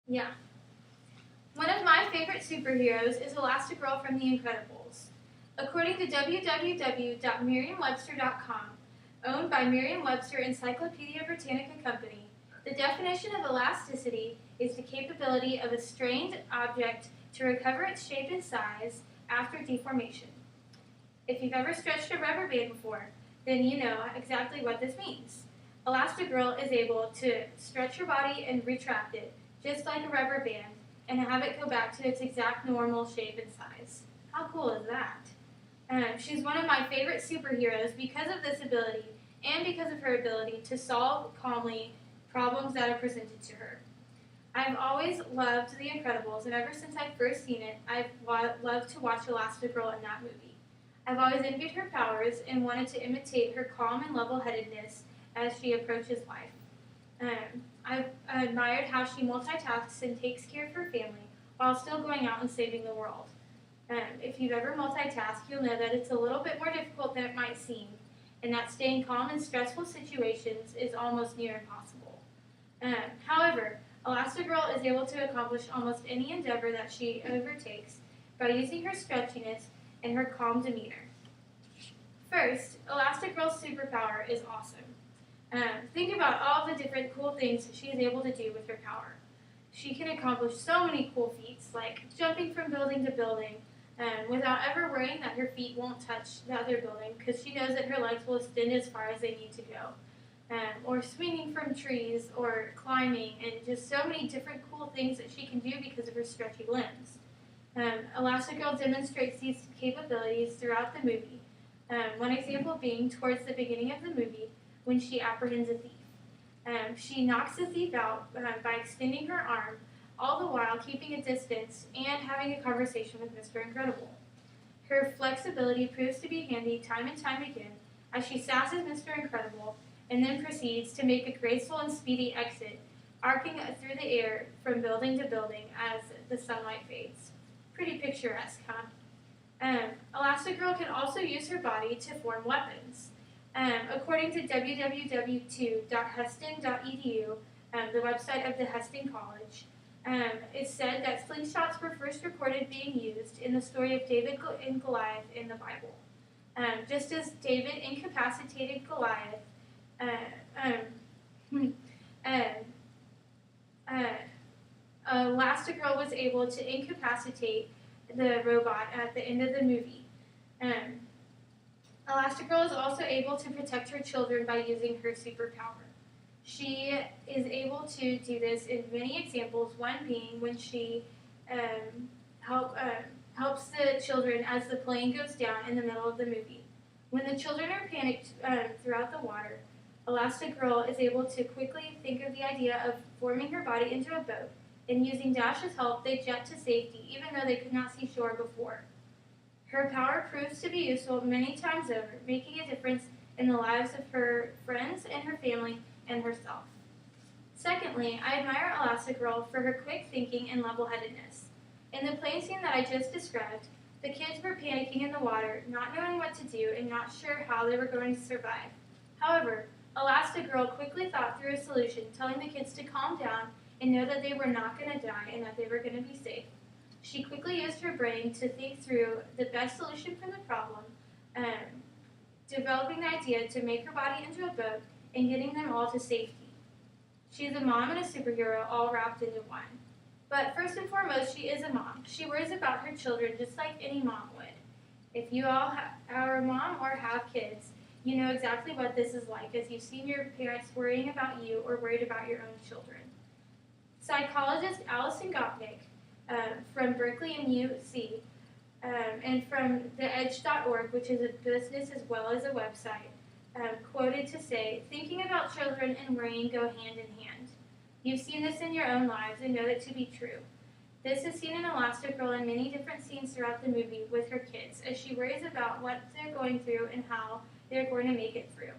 Yeah. One of my favorite superheroes is Elastigirl from The Incredibles. According to www.merriam-webster.com, owned by Merriam-Webster Encyclopedia Britannica Company, the definition of elasticity is the capability of a strained object to recover its shape and size after deformation. If you've ever stretched a rubber band before, then you know exactly what this means. Elastigirl is able to stretch your body and retract it, just like a rubber band, and have it go back to its exact normal shape and size. How cool is that? She's one of my favorite superheroes because of this ability and because of her ability to solve calmly problems that are presented to her. I've always loved The Incredibles, and ever since I've first seen it, I've loved to watch Elastigirl in that movie. I've always envied her powers and wanted to imitate her calm and level-headedness as she approaches life. I've admired how she multitasks and takes care of her family while still going out and saving the world. If you've ever multitasked, you'll know that it's a little bit more difficult than it might seem, and that staying calm in stressful situations is almost near impossible. However, Elastigirl is able to accomplish almost any endeavor that she overtakes by using her stretchiness and her calm demeanor. First, Elastigirl's superpower is awesome. Think about all the different cool things she is able to do with her power. She can accomplish so many cool feats, like jumping from building to building, without ever worrying that her feet won't touch the other building, because she knows that her legs will extend as far as they need to go. Or swinging from trees, or climbing, and just so many different cool things that she can do because of her stretchy limbs. Elastigirl demonstrates these capabilities throughout the movie. One example being towards the beginning of the movie when she apprehends a thief. She knocks the thief out by extending her arm, all the while keeping a distance and having a conversation with Mr. Incredible. Her flexibility proves to be handy time and time again as she sasses Mr. Incredible and then proceeds to make a graceful and speedy exit, arcing through the air from building to building as the sunlight fades. Pretty picturesque, huh? Elastigirl can also use her body to form weapons. According to www.huston.edu, the website of the Huston College, it said that slingshots were first recorded being used in the story of David and Goliath in the Bible. Just as David incapacitated Goliath, Elastigirl was able to incapacitate the robot at the end of the movie. Elastigirl is also able to protect her children by using her superpower. She is able to do this in many examples, one being when she helps the children as the plane goes down in the middle of the movie. When the children are panicked throughout the water, Elastigirl is able to quickly think of the idea of forming her body into a boat, and using Dash's help, they jet to safety, even though they could not see shore before. Her power proves to be useful many times over, making a difference in the lives of her friends and her family and herself. Secondly, I admire Elastigirl for her quick thinking and level-headedness. In the plane scene that I just described, the kids were panicking in the water, not knowing what to do and not sure how they were going to survive. However, Elastigirl quickly thought through a solution, telling the kids to calm down and know that they were not going to die and that they were going to be safe. She quickly used her brain to think through the best solution for the problem, developing the idea to make her body into a boat and getting them all to safety. She's a mom and a superhero all wrapped into one. But first and foremost, she is a mom. She worries about her children just like any mom would. If you all are a mom or have kids, you know exactly what this is like, as you've seen your parents worrying about you or worried about your own children. Psychologist Alison Gopnik from Berkeley and UC, and from theedge.org, which is a business as well as a website, quoted to say, "Thinking about children and worrying go hand in hand. You've seen this in your own lives and know it to be true. This is seen in Elastigirl in many different scenes throughout the movie with her kids, as she worries about what they're going through and how they're going to make it through.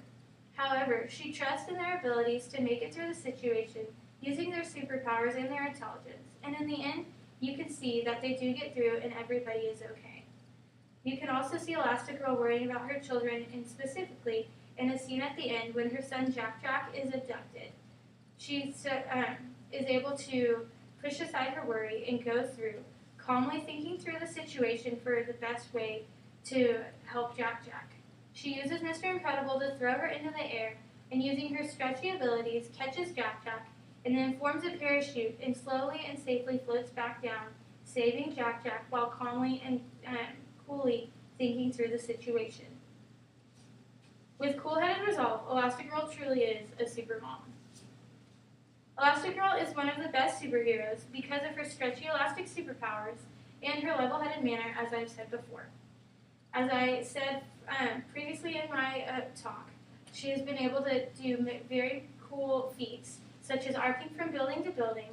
However, she trusts in their abilities to make it through the situation using their superpowers and their intelligence, and in the end, you can see that they do get through and everybody is okay." You can also see Elastigirl worrying about her children, and specifically in a scene at the end when her son Jack is abducted. She is able to push aside her worry, and go through, calmly thinking through the situation for the best way to help Jack Jack. She uses Mr. Incredible to throw her into the air, and using her stretchy abilities, catches Jack Jack, and then forms a parachute and slowly and safely floats back down, saving Jack Jack while calmly and coolly thinking through the situation. With cool-headed resolve, Elastigirl truly is a super mom. Elastigirl is one of the best superheroes because of her stretchy elastic superpowers and her level-headed manner, as I've said before. As I said previously in my talk, she has been able to do very cool feats, such as arcing from building to building,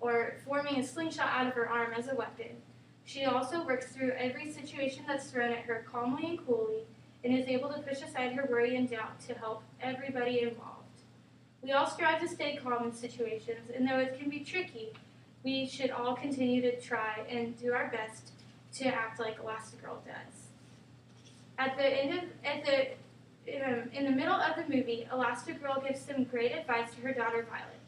or forming a slingshot out of her arm as a weapon. She also works through every situation that's thrown at her calmly and coolly, and is able to push aside her worry and doubt to help everybody involved. We all strive to stay calm in situations, and though it can be tricky, we should all continue to try and do our best to act like Elastigirl does. In the middle of the movie, Elastigirl gives some great advice to her daughter Violet.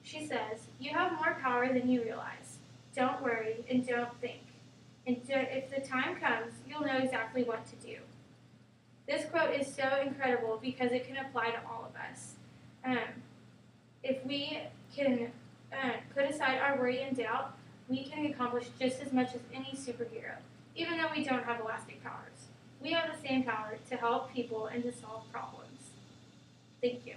She says, "You have more power than you realize. Don't worry and don't think. And if the time comes, you'll know exactly what to do." This quote is so incredible because it can apply to all of us. If we can put aside our worry and doubt, we can accomplish just as much as any superhero, even though we don't have elastic powers. We have the same power to help people and to solve problems. Thank you.